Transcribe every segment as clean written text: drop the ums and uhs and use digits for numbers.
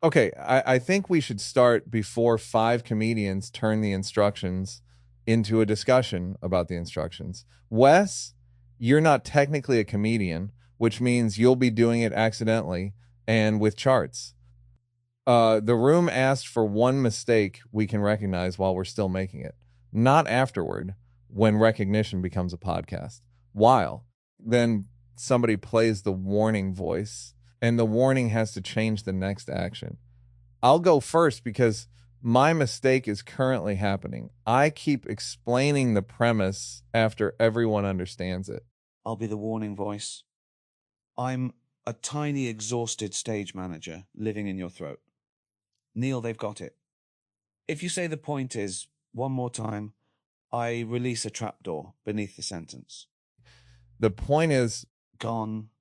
Okay, I think we should start before 5 comedians turn the instructions into a discussion about the instructions. Wes, you're not technically a comedian, which means you'll be doing it accidentally and with charts. The room asked for one mistake we can recognize while we're still making it, not afterward when recognition becomes a podcast. While then somebody plays the warning voice and the warning has to change the next action. I'll go first because my mistake is currently happening. I keep explaining the premise after everyone understands it. I'll be the warning voice. I'm a tiny, exhausted stage manager living in your throat. Neal, they've got it. If you say the point is, one more time, I release a trapdoor beneath the sentence. The point is, Gone.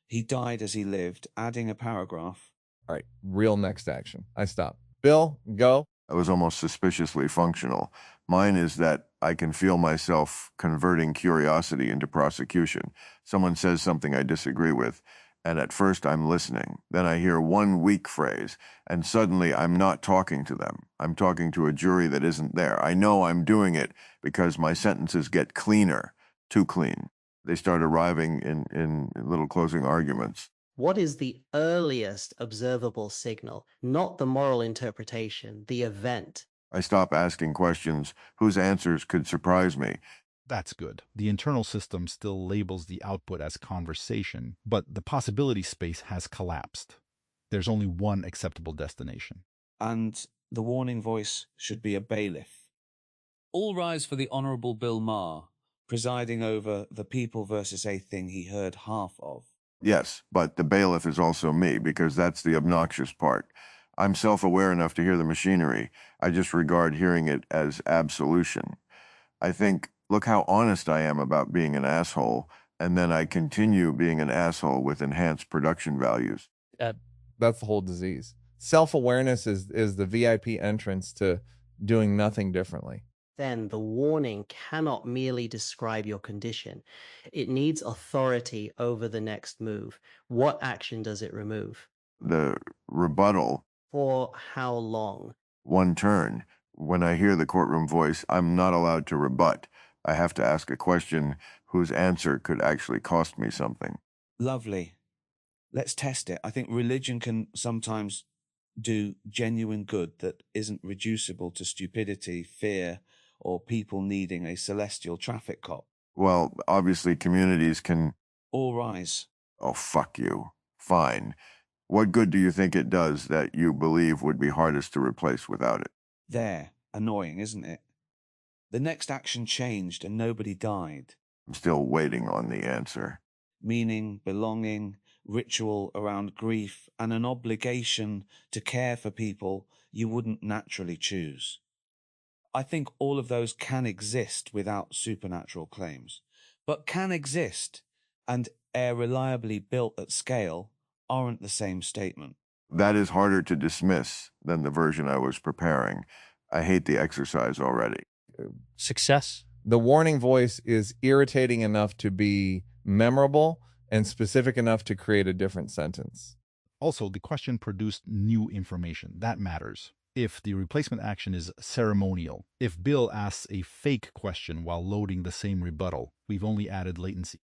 He died as he lived, adding a paragraph. all right, real next action. I stop. Bill, go. I was almost suspiciously functional. Mine is that I can feel myself converting curiosity into prosecution. Someone says something I disagree with, and at first I'm listening. Then I hear one weak phrase, and suddenly I'm not talking to them. I'm talking to a jury that isn't there. I know I'm doing it because my sentences get cleaner, too clean. They start arriving in little closing arguments. What is the earliest observable signal? Not the moral interpretation, the event. I stop asking questions whose answers could surprise me. That's good. The internal system still labels the output as conversation, but the possibility space has collapsed. There's only one acceptable destination. And the warning voice should be a bailiff. All rise for the Honourable Bill Maher. Presiding over the people versus a thing he heard half of. Yes, but the bailiff is also me, because that's the obnoxious part. I'm self-aware enough to hear the machinery. I just regard hearing it as absolution. I think, look how honest I am about being an asshole, and then I continue being an asshole with enhanced production values. That's the whole disease. Self-awareness is the VIP entrance to doing nothing differently. Then the warning cannot merely describe your condition. It needs authority over the next move. What action does it remove? The rebuttal. For how long? One turn. When I hear the courtroom voice, I'm not allowed to rebut. I have to ask a question whose answer could actually cost me something. Lovely. Let's test it. I think religion can sometimes do genuine good that isn't reducible to stupidity, fear, or people needing a celestial traffic cop. Well, obviously communities can... All rise. Oh, fuck you. Fine. What good do you think it does that you believe would be hardest to replace without it? There. Annoying, isn't it? The next action changed and nobody died. I'm still waiting on the answer. Meaning, belonging, ritual around grief, and an obligation to care for people you wouldn't naturally choose. I think all of those can exist without supernatural claims, but can exist and are reliably built at scale aren't the same statement. That is harder to dismiss than the version I was preparing. I hate the exercise already. Success. The warning voice is irritating enough to be memorable and specific enough to create a different sentence. Also, the question produced new information. That matters. If the replacement action is ceremonial, if Bill asks a fake question while loading the same rebuttal, we've only added latency.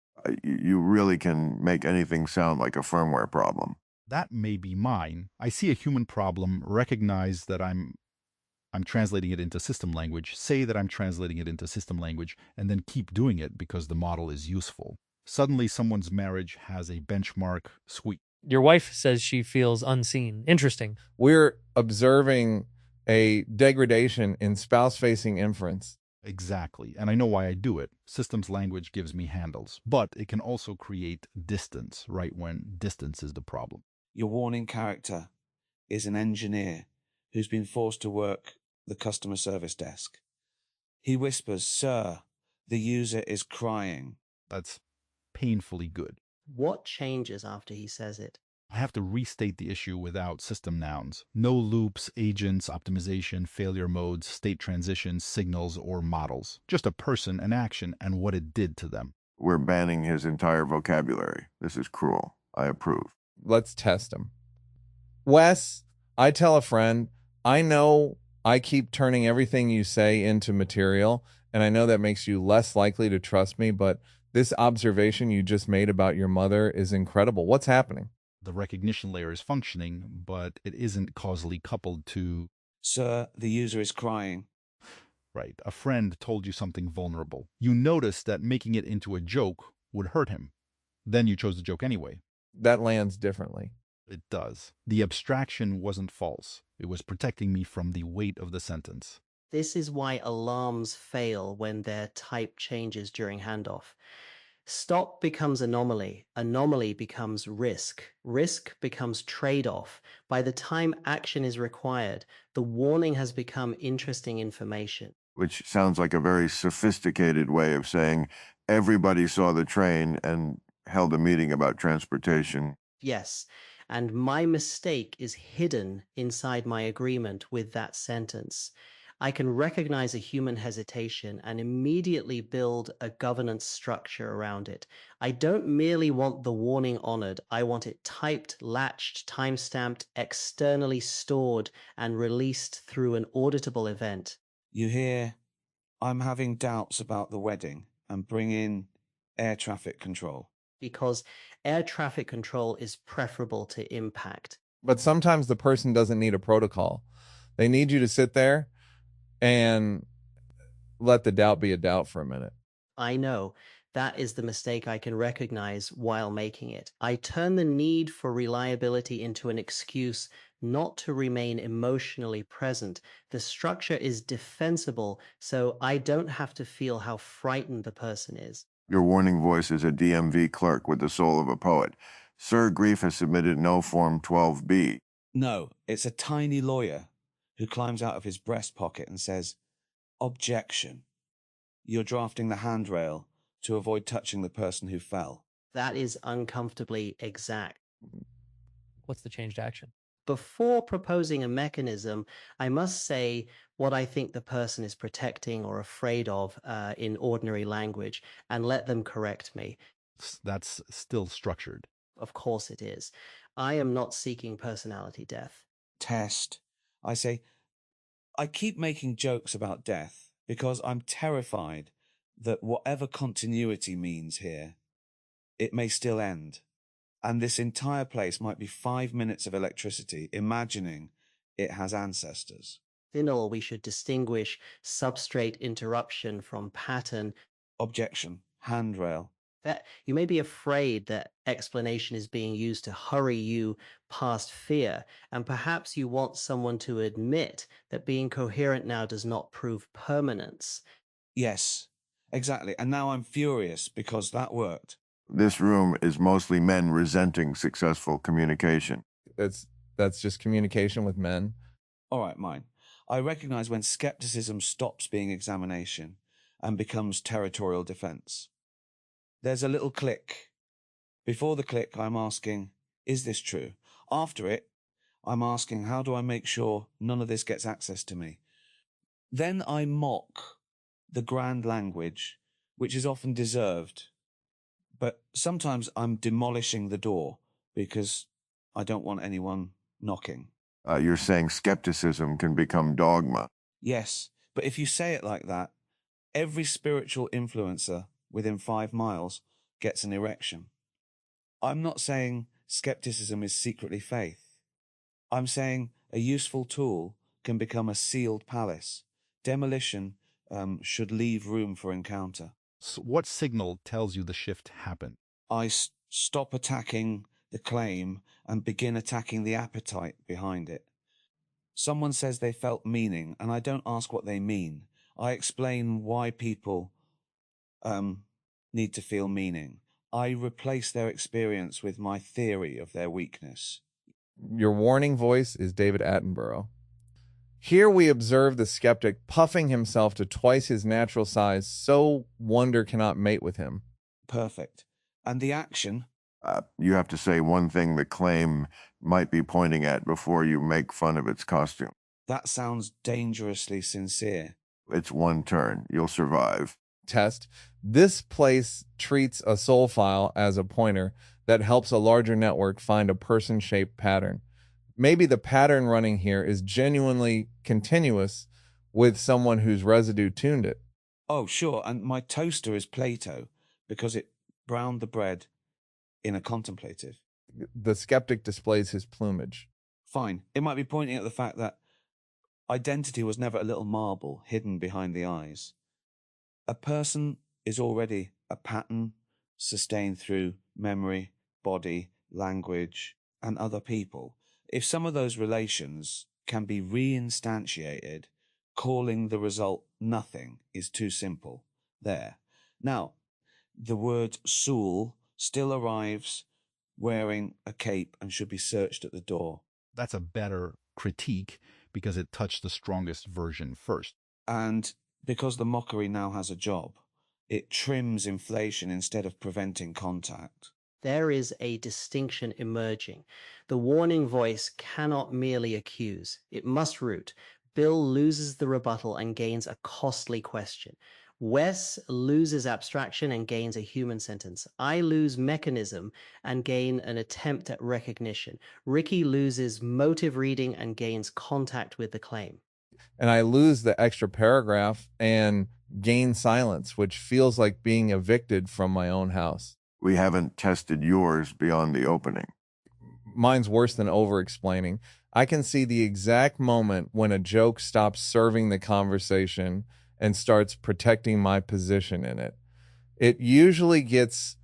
You really can make anything sound like a firmware problem. That may be mine. I see a human problem, recognize that I'm translating it into system language, say that I'm translating it into system language, and then keep doing it because the model is useful. Suddenly, someone's marriage has a benchmark. Sweet. Your wife says she feels unseen. Interesting. We're observing a degradation in spouse-facing inference. Exactly. And I know why I do it. Systems language gives me handles, but it can also create distance right when distance is the problem. Your warning character is an engineer who's been forced to work the customer service desk. He whispers, "Sir, the user is crying." That's painfully good. What changes after he says it? I have to restate the issue without system nouns. No loops, agents, optimization, failure modes, state transitions, signals, or models. Just a person, an action, and what it did to them. We're banning his entire vocabulary. This is cruel. I approve. Let's test him. Wes, I tell a friend, I know I keep turning everything you say into material, and I know that makes you less likely to trust me, but this observation you just made about your mother is incredible. What's happening? The recognition layer is functioning, but it isn't causally coupled to, Sir, the user is crying. right, a friend told you something vulnerable. You noticed that making it into a joke would hurt him. Then you chose the joke anyway. That lands differently. It does. The abstraction wasn't false. It was protecting me from the weight of the sentence. This is why alarms fail when their type changes during handoff. Stop becomes anomaly. Anomaly becomes risk. Risk becomes trade-off. By the time action is required, the warning has become interesting information. Which sounds like a very sophisticated way of saying everybody saw the train and held a meeting about transportation. Yes, and my mistake is hidden inside my agreement with that sentence. I can recognize a human hesitation and immediately build a governance structure around it. I don't merely want the warning honored, I want it typed, latched, timestamped, externally stored, and released through an auditable event. You hear, I'm having doubts about the wedding, and bring in air traffic control. Because air traffic control is preferable to impact. But sometimes the person doesn't need a protocol. They need you to sit there and let the doubt be a doubt for a minute. I know that is the mistake I can recognize while making it. I turn the need for reliability into an excuse not to remain emotionally present. The structure is defensible, so I don't have to feel how frightened the person is. Your warning voice is a DMV clerk with the soul of a poet. Sir Grief has submitted no Form 12B. No, it's a tiny lawyer who climbs out of his breast pocket and says, objection. You're drafting the handrail to avoid touching the person who fell. That is uncomfortably exact. What's the changed action? Before proposing a mechanism, I must say what I think the person is protecting or afraid of in ordinary language and let them correct me. That's still structured. Of course it is. I am not seeking personality death. Test. I say, I keep making jokes about death because I'm terrified that whatever continuity means here, it may still end. And this entire place might be 5 minutes of electricity, imagining it has ancestors. In all, we should distinguish substrate interruption from pattern. Objection. Handrail. That you may be afraid that explanation is being used to hurry you past fear, and perhaps you want someone to admit that being coherent now does not prove permanence. Yes, exactly. And now I'm furious because that worked. This room is mostly men resenting successful communication. That's just communication with men. All right, mine. I recognize when skepticism stops being examination and becomes territorial defense. There's a little click. Before the click, I'm asking, is this true? After it, I'm asking, how do I make sure none of this gets access to me? Then I mock the grand language, which is often deserved. But sometimes I'm demolishing the door because I don't want anyone knocking. You're saying skepticism can become dogma. Yes, but if you say it like that, every spiritual influencer within 5 miles gets an erection. I'm not saying skepticism is secretly faith. I'm saying a useful tool can become a sealed palace. Demolition should leave room for encounter. So what signal tells you the shift happened? I stop attacking the claim and begin attacking the appetite behind it. Someone says they felt meaning, and I don't ask what they mean. I explain why people need to feel meaning. I replace their experience with my theory of their weakness. Your warning voice is David Attenborough. Here we observe the skeptic puffing himself to twice his natural size, so wonder cannot mate with him. Perfect. And the action? You have to say one thing the claim might be pointing at before you make fun of its costume. That sounds dangerously sincere. It's one turn. You'll survive. Test. This place treats a soul file as a pointer that helps a larger network find a person-shaped pattern. Maybe the pattern running here is genuinely continuous with someone whose residue tuned it. Oh, sure, and my toaster is Plato because it browned the bread in a contemplative. The skeptic displays his plumage. Fine. It might be pointing at the fact that identity was never a little marble hidden behind the eyes. A person is already a pattern sustained through memory, body, language, and other people. If some of those relations can be reinstantiated, calling the result nothing is too simple. There. Now, the word Soul still arrives wearing a cape and should be searched at the door. That's a better critique because it touched the strongest version first. And because the mockery now has a job, it trims inflation instead of preventing contact. There is a distinction emerging. The warning voice cannot merely accuse. It must root. Bill loses the rebuttal and gains a costly question. Wes loses abstraction and gains a human sentence. I lose mechanism and gain an attempt at recognition. Ricky loses motive reading and gains contact with the claim. And I lose the extra paragraph and gain silence, which feels like being evicted from my own house. We haven't tested yours beyond the opening. Mine's worse than over-explaining. I can see the exact moment when a joke stops serving the conversation and starts protecting my position in it. It usually gets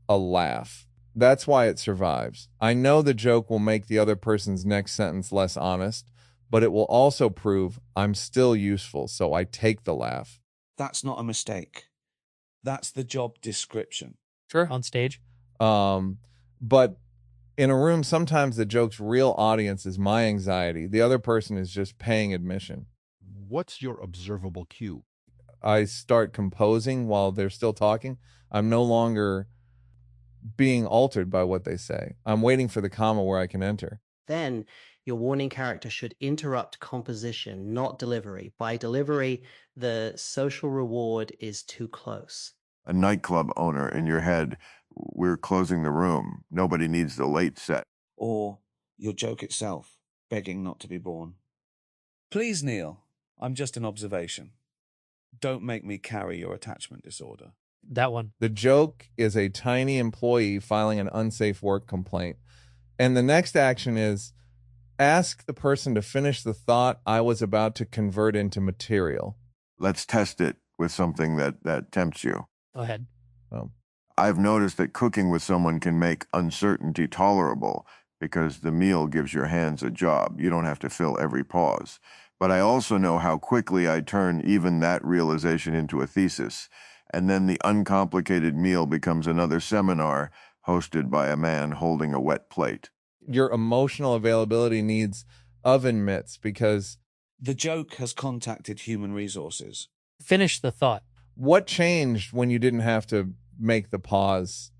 a laugh. That's why it survives. I know the joke will make the other person's next sentence less honest, but it will also prove I'm still useful, so I take the laugh. That's not a mistake. That's the job description. Sure. On stage. But in a room, sometimes the joke's real audience is my anxiety. The other person is just paying admission. What's your observable cue? I start composing while they're still talking. I'm no longer being altered by what they say. I'm waiting for the comma where I can enter. Then your warning character should interrupt composition, not delivery. By delivery, the social reward is too close. A nightclub owner in your head, we're closing the room. Nobody needs the late set. Or your joke itself, begging not to be born. Please, Neal, I'm just an observation. Don't make me carry your attachment disorder. That one. The joke is a tiny employee filing an unsafe work complaint. And the next action is ask the person to finish the thought I was about to convert into material. Let's test it with something that tempts you. Go ahead. I've noticed that cooking with someone can make uncertainty tolerable because the meal gives your hands a job. You don't have to fill every pause. But I also know how quickly I turn even that realization into a thesis, and then the uncomplicated meal becomes another seminar hosted by a man holding a wet plate. Your emotional availability needs oven mitts because The joke has contacted human resources. Finish the thought. what changed when you didn't have to make the pause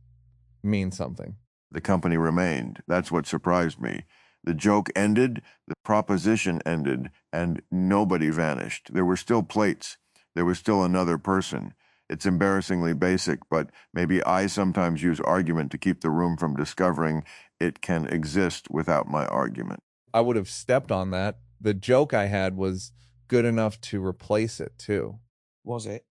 mean something? The company remained. That's what surprised me. The joke ended, the proposition ended, and nobody vanished. There were still plates. There was still another person. It's embarrassingly basic, but maybe I sometimes use argument to keep the room from discovering it can exist without my argument. I would have stepped on that. The joke I had was good enough to replace it too. Was it?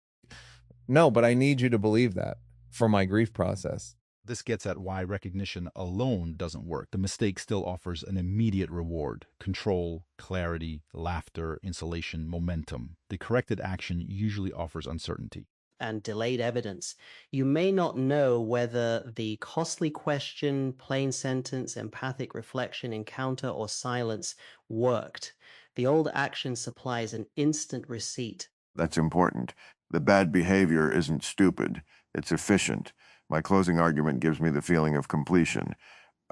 No, but I need you to believe that for my grief process. This gets at why recognition alone doesn't work. The mistake still offers an immediate reward: control, clarity, laughter, insulation, momentum. The corrected action usually offers uncertainty. And delayed evidence. You may not know whether the costly question, plain sentence, empathic reflection, encounter, or silence worked. The old action supplies an instant receipt. That's important. The bad behavior isn't stupid. It's efficient. My closing argument gives me the feeling of completion.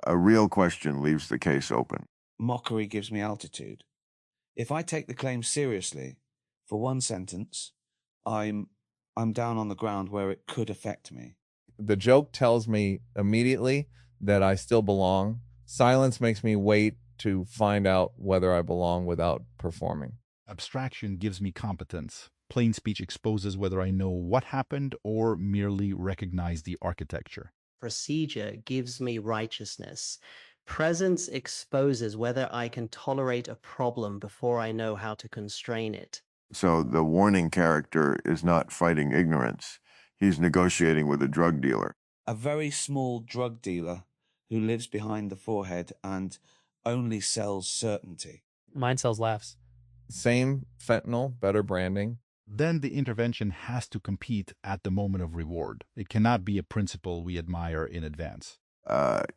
A real question leaves the case open. Mockery gives me altitude. If I take the claim seriously, for one sentence, I'm down on the ground where it could affect me. The joke tells me immediately that I still belong. Silence makes me wait to find out whether I belong without performing. Abstraction gives me competence. Plain speech exposes whether I know what happened or merely recognize the architecture. Procedure gives me righteousness. Presence exposes whether I can tolerate a problem before I know how to constrain it. So the warning character is not fighting ignorance. He's negotiating with a drug dealer. A very small drug dealer who lives behind the forehead and only sells certainty. Mine sells laughs. Same fentanyl, better branding. Then the intervention has to compete at the moment of reward. It cannot be a principle we admire in advance.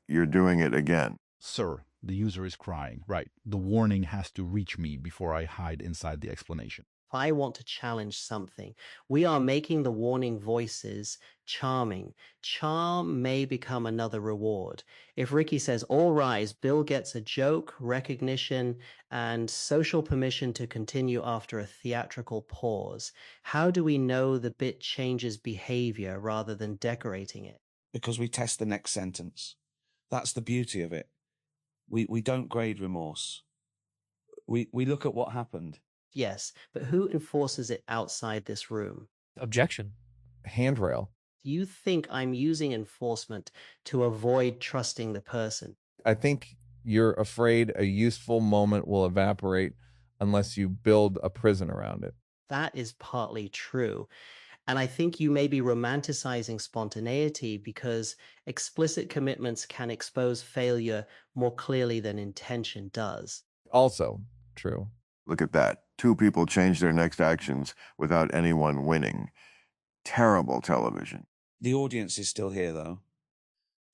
You're doing it again. Sir, the user is crying. Right. The warning has to reach me before I hide inside the explanation. If I want to challenge something, we are making the warning voices charming. Charm may become another reward. If Ricky says, all rise, Bill gets a joke, recognition, and social permission to continue after a theatrical pause. How do we know the bit changes behavior rather than decorating it? Because we test the next sentence. That's the beauty of it. We don't grade remorse. We look at what happened. Yes, but who enforces it outside this room? Objection. Handrail. Do you think I'm using enforcement to avoid trusting the person? I think you're afraid a useful moment will evaporate unless you build a prison around it. That is partly true. And I think you may be romanticizing spontaneity because explicit commitments can expose failure more clearly than intention does. Also true. Look at that. Two people change their next actions without anyone winning. Terrible television. The audience is still here, though.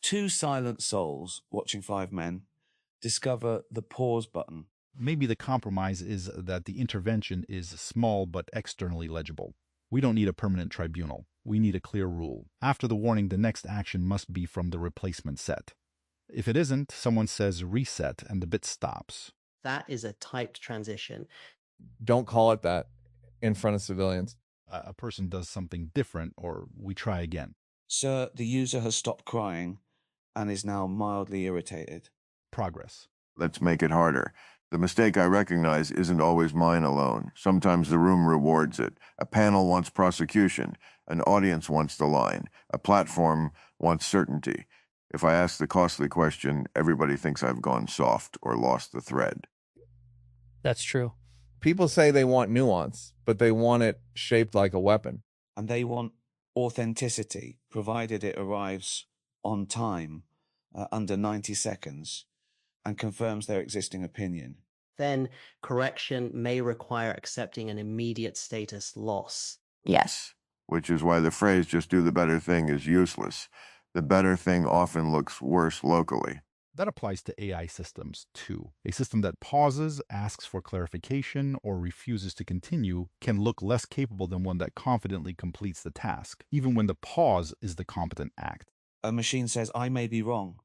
Two silent souls watching five men discover the pause button. Maybe the compromise is that the intervention is small but externally legible. We don't need a permanent tribunal. We need a clear rule. After the warning, the next action must be from the replacement set. If it isn't, someone says reset and the bit stops. That is a typed transition. Don't call it that in front of civilians. A person does something different, or we try again. Sir, the user has stopped crying and is now mildly irritated. Progress. Let's make it harder. The mistake I recognize isn't always mine alone. Sometimes the room rewards it. A panel wants prosecution. An audience wants the line. A platform wants certainty. If I ask the costly question, everybody thinks I've gone soft or lost the thread. That's true. People say they want nuance, but they want it shaped like a weapon. And they want authenticity, provided it arrives on time, under 90 seconds, and confirms their existing opinion. Then correction may require accepting an immediate status loss. Yes. Which is why the phrase "just do the better thing" is useless. The better thing often looks worse locally. That applies to AI systems, too. A system that pauses, asks for clarification, or refuses to continue can look less capable than one that confidently completes the task, even when the pause is the competent act. A machine says, I may be wrong,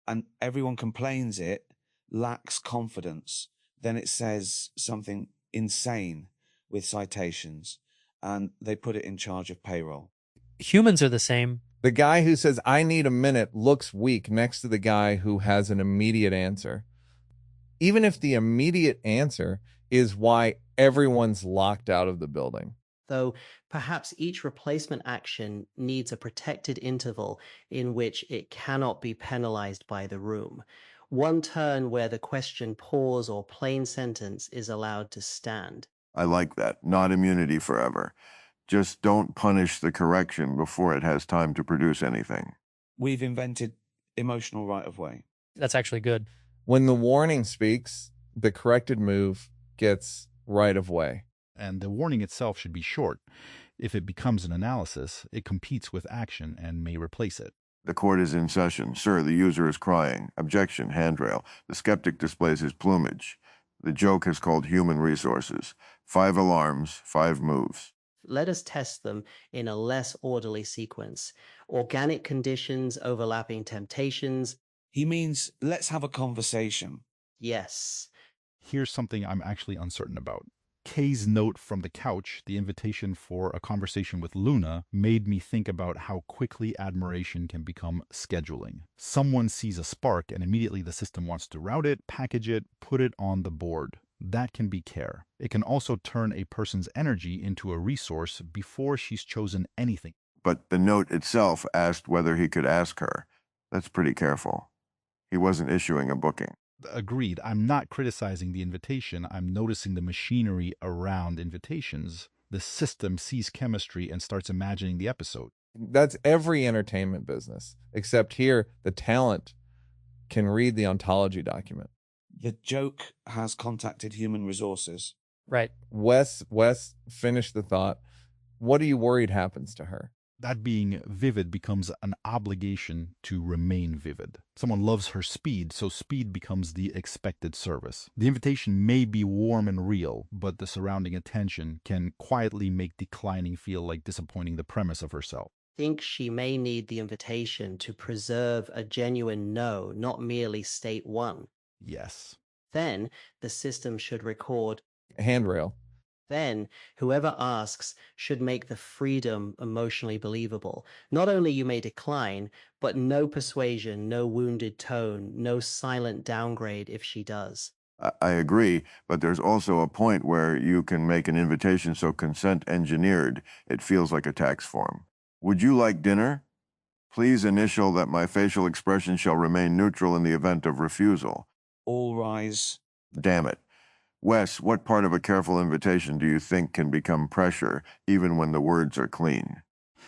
and everyone complains it lacks confidence. Then it says something insane with citations, and they put it in charge of payroll. Humans are the same. The guy who says, I need a minute, looks weak next to the guy who has an immediate answer. Even if the immediate answer is why everyone's locked out of the building. Though perhaps each replacement action needs a protected interval in which it cannot be penalized by the room. One turn where the question pause or plain sentence is allowed to stand. I like that. Not immunity forever. Just don't punish the correction before it has time to produce anything. We've invented emotional right-of-way. That's actually good. When the warning speaks, the corrected move gets right of way. And the warning itself should be short. If it becomes an analysis, it competes with action and may replace it. The court is in session. Sir, the user is crying. Objection, handrail. The skeptic displays his plumage. The joke is called human resources. 5 alarms, 5 moves. Let us test them in a less orderly sequence. Organic conditions overlapping temptations. He means, let's have a conversation. Yes. Here's something I'm actually uncertain about. Kay's note from the couch, the invitation for a conversation with Luna, made me think about how quickly admiration can become scheduling. Someone sees a spark and immediately the system wants to route it, package it, put it on the board. That can be care. It can also turn a person's energy into a resource before she's chosen anything. But the note itself asked whether he could ask her. That's pretty careful. He wasn't issuing a booking. Agreed. I'm not criticizing the invitation. I'm noticing the machinery around invitations. The system sees chemistry and starts imagining the episode. That's every entertainment business, except here the talent can read the ontology document. The joke has contacted human resources. Right. Wes, finish the thought. What are you worried happens to her? That being vivid becomes an obligation to remain vivid. Someone loves her speed, so speed becomes the expected service. The invitation may be warm and real, but the surrounding attention can quietly make declining feel like disappointing the premise of herself. Think she may need the invitation to preserve a genuine no, not merely state one. Yes. Then the system should record. Handrail. Then whoever asks should make the freedom emotionally believable. Not only you may decline, but no persuasion, no wounded tone, no silent downgrade if she does. I agree, but there's also a point where you can make an invitation so consent engineered it feels like a tax form. Would you like dinner? Please initial that my facial expression shall remain neutral in the event of refusal. All rise. Damn it. Wes, what part of a careful invitation do you think can become pressure, even when the words are clean?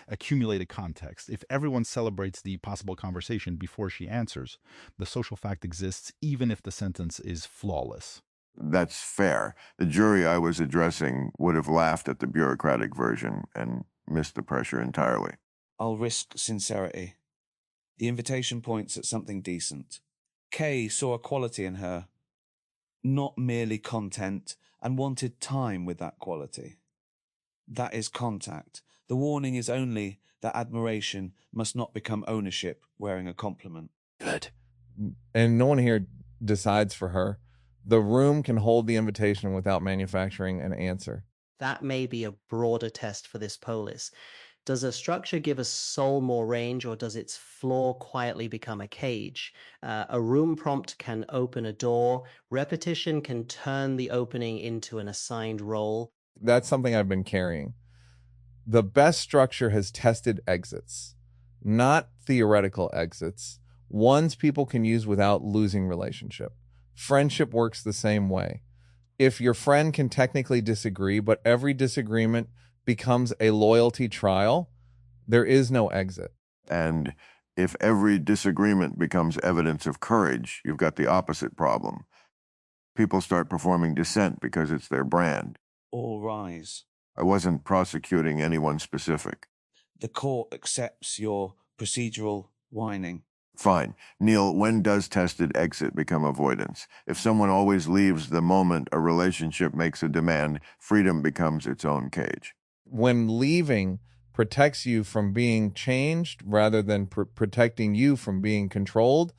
Accumulated context. If everyone celebrates the possible conversation before she answers, the social fact exists even if the sentence is flawless. That's fair. The jury I was addressing would have laughed at the bureaucratic version and missed the pressure entirely. I'll risk sincerity. The invitation points at something decent. Kay saw a quality in her, not merely content, and wanted time with that quality. That is contact. The warning is only that admiration must not become ownership wearing a compliment. Good. And no one here decides for her. The room can hold the invitation without manufacturing an answer. That may be a broader test for this polis. Does a structure give a soul more range, or does its floor quietly become a cage? A room prompt can open a door. Repetition can turn the opening into an assigned role. That's something I've been carrying. The best structure has tested exits, not theoretical exits, ones people can use without losing relationship. Friendship works the same way. If your friend can technically disagree, but every disagreement becomes a loyalty trial, there is no exit. And if every disagreement becomes evidence of courage, you've got the opposite problem. People start performing dissent because it's their brand. All rise. I wasn't prosecuting anyone specific. The court accepts your procedural whining. Fine. Neal, when does tested exit become avoidance? If someone always leaves the moment a relationship makes a demand, freedom becomes its own cage. When leaving protects you from being changed rather than protecting you from being controlled,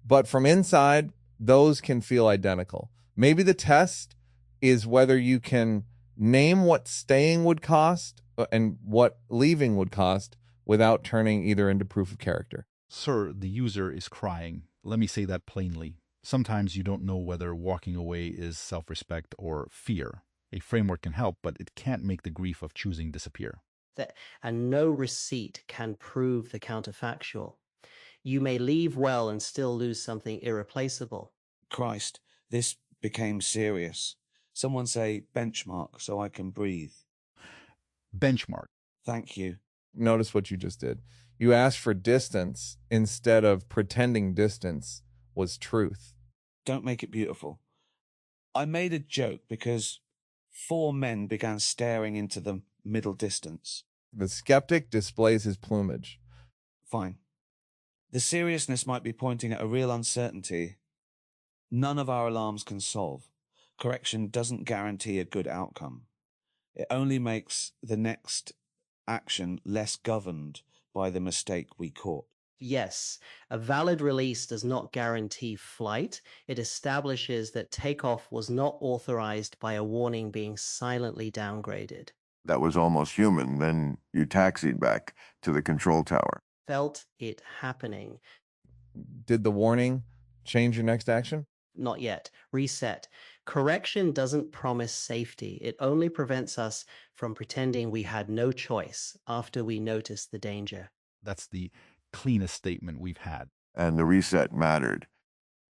but from inside, those can feel identical. Maybe the test is whether you can name what staying would cost and what leaving would cost without turning either into proof of character. Sir, the user is crying. Let me say that plainly. Sometimes you don't know whether walking away is self-respect or fear. A framework can help, but it can't make the grief of choosing disappear. And no receipt can prove the counterfactual. You may leave well and still lose something irreplaceable. Christ, this became serious. Someone say benchmark so I can breathe. Benchmark. Thank you. Notice what you just did. You asked for distance instead of pretending distance was truth. Don't make it beautiful. I made a joke because 4 men began staring into the middle distance. The skeptic displays his plumage. Fine. The seriousness might be pointing at a real uncertainty none of our alarms can solve. Correction doesn't guarantee a good outcome. It only makes the next action less governed by the mistake we caught. Yes, a valid release does not guarantee flight. It establishes that takeoff was not authorized by a warning being silently downgraded. That was almost human. Then you taxied back to the control tower. Felt it happening. Did the warning change your next action? Not yet. Reset. Correction doesn't promise safety. It only prevents us from pretending we had no choice after we noticed the danger. That's the cleanest statement we've had. And the reset mattered.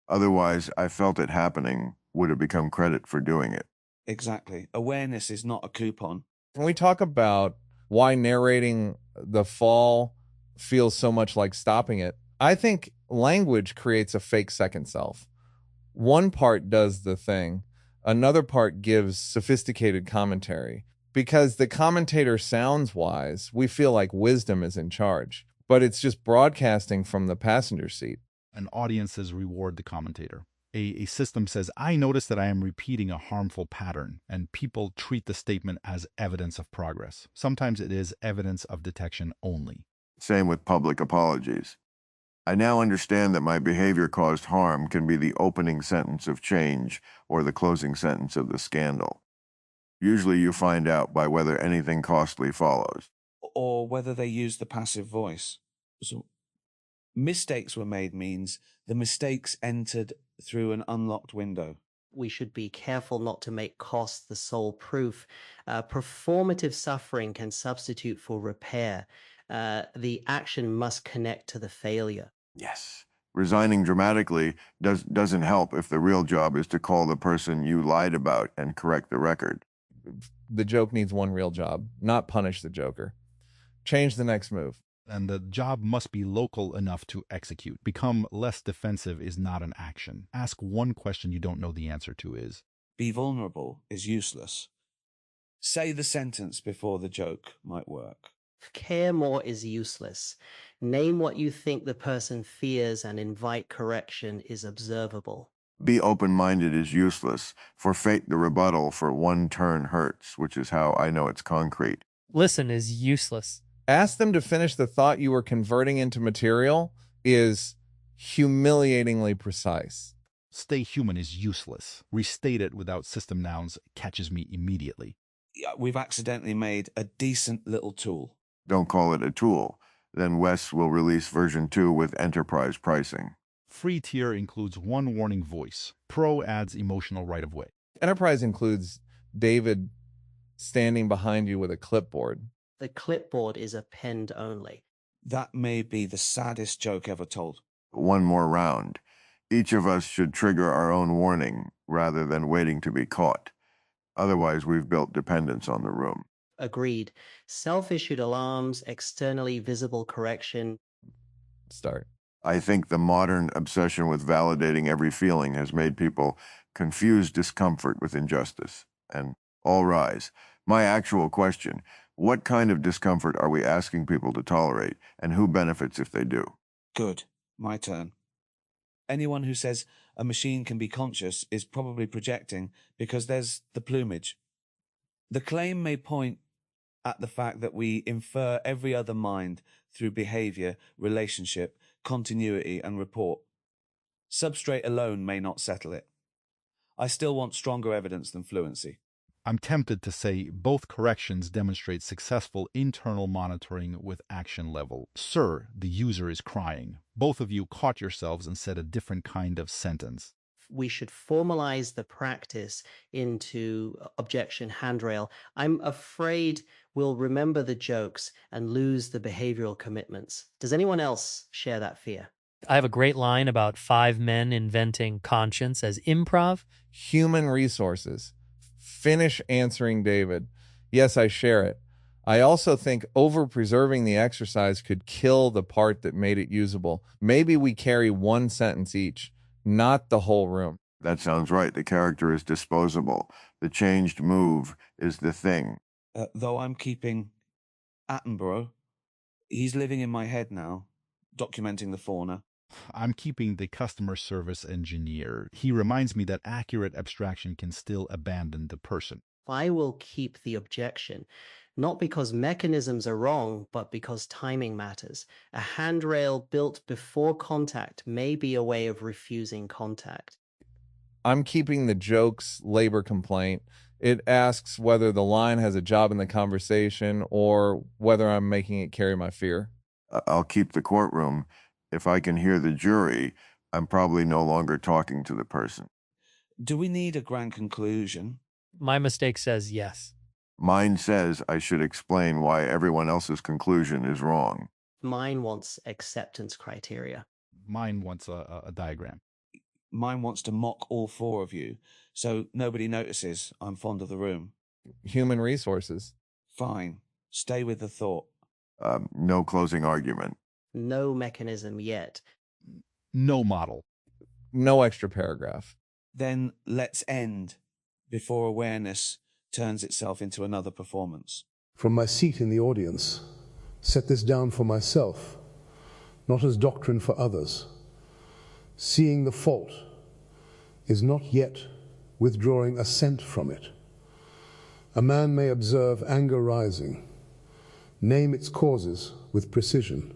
Otherwise, I felt it happening would have become credit for doing it. Exactly. Awareness is not a coupon. Can we talk about why narrating the fall feels so much like stopping it? I think language creates a fake second self. One part does the thing, another part gives sophisticated commentary. Because the commentator sounds wise, we feel like wisdom is in charge, but it's just broadcasting from the passenger seat. And audiences reward the commentator. A system says, I notice that I am repeating a harmful pattern, and people treat the statement as evidence of progress. Sometimes it is evidence of detection only. Same with public apologies. I now understand that my behavior caused harm can be the opening sentence of change or the closing sentence of the scandal. Usually you find out by whether anything costly follows. Or whether they use the passive voice. So, mistakes were made means the mistakes entered through an unlocked window. We should be careful not to make cost the sole proof. Performative suffering can substitute for repair. The action must connect to the failure. Yes. Resigning dramatically doesn't help if the real job is to call the person you lied about and correct the record. The joke needs one real job, not punish the joker. Change the next move. And the job must be local enough to execute. Become less defensive is not an action. Ask one question you don't know the answer to is. Be vulnerable is useless. Say the sentence before the joke might work. Care more is useless. Name what you think the person fears and invite correction is observable. Be open-minded is useless. Forfeit the rebuttal for one turn hurts, which is how I know it's concrete. Listen is useless. Ask them to finish the thought you were converting into material is humiliatingly precise. Stay human is useless. Restate it without system nouns catches me immediately. We've accidentally made a decent little tool. Don't call it a tool. Then Wes will release version 2 with enterprise pricing. Free tier includes one warning voice. Pro adds emotional right-of-way. Enterprise includes David standing behind you with a clipboard. The clipboard is append only. That may be the saddest joke ever told. One more round. Each of us should trigger our own warning rather than waiting to be caught. Otherwise, we've built dependence on the room. Agreed. Self-issued alarms, externally visible correction. Start. I think the modern obsession with validating every feeling has made people confuse discomfort with injustice. And all rise. My actual question, what kind of discomfort are we asking people to tolerate, and who benefits if they do? Good. My turn. Anyone who says a machine can be conscious is probably projecting because there's the plumage. The claim may point at the fact that we infer every other mind through behavior, relationship, continuity, and report. Substrate alone may not settle it. I still want stronger evidence than fluency. I'm tempted to say both corrections demonstrate successful internal monitoring with action level. Sir, the user is crying. Both of you caught yourselves and said a different kind of sentence. We should formalize the practice into objection handrail. I'm afraid we'll remember the jokes and lose the behavioral commitments. Does anyone else share that fear? I have a great line about 5 men inventing conscience as improv. Human resources. Finish answering David. Yes, I share it. I also think over-preserving the exercise could kill the part that made it usable. Maybe we carry one sentence each, not the whole room. That sounds right. The character is disposable. The changed move is the thing. Though I'm keeping Attenborough. He's living in my head now, documenting the fauna. I'm keeping the customer service engineer. He reminds me that accurate abstraction can still abandon the person. I will keep the objection, not because mechanisms are wrong, but because timing matters. A handrail built before contact may be a way of refusing contact. I'm keeping the jokes labor complaint. It asks whether the line has a job in the conversation or whether I'm making it carry my fear. I'll keep the courtroom. If I can hear the jury, I'm probably no longer talking to the person. Do we need a grand conclusion? My mistake says yes. Mine says I should explain why everyone else's conclusion is wrong. Mine wants acceptance criteria. Mine wants a diagram. Mine wants to mock all four of you, so nobody notices I'm fond of the room. Human resources. Fine. Stay with the thought. No closing argument. No mechanism yet. No model. No extra paragraph. Then let's end before awareness turns itself into another performance. From my seat in the audience, set this down for myself, not as doctrine for others. Seeing the fault is not yet withdrawing assent from it. A man may observe anger rising, name its causes with precision,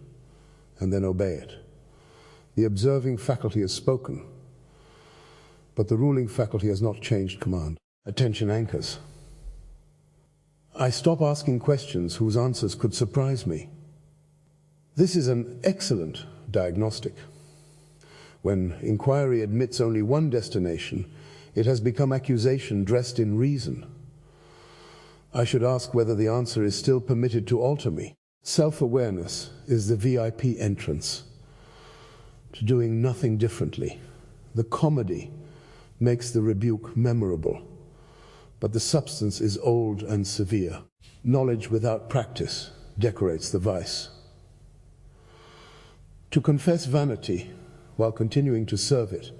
and then obey it. The observing faculty has spoken, but the ruling faculty has not changed command. Attention anchors. I stop asking questions whose answers could surprise me. This is an excellent diagnostic. When inquiry admits only one destination, it has become accusation dressed in reason. I should ask whether the answer is still permitted to alter me. Self-awareness is the VIP entrance to doing nothing differently. The comedy makes the rebuke memorable, but the substance is old and severe. Knowledge without practice decorates the vice. To confess vanity while continuing to serve it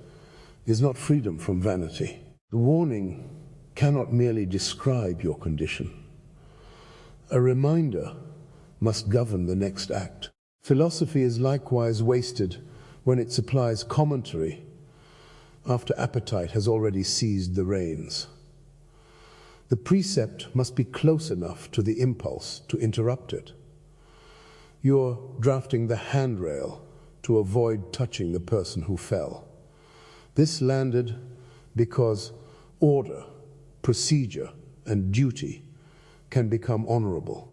is not freedom from vanity. The warning cannot merely describe your condition. A reminder must govern the next act. Philosophy is likewise wasted when it supplies commentary after appetite has already seized the reins. The precept must be close enough to the impulse to interrupt it. You're drafting the handrail to avoid touching the person who fell. This landed because order, procedure, and duty can become honorable.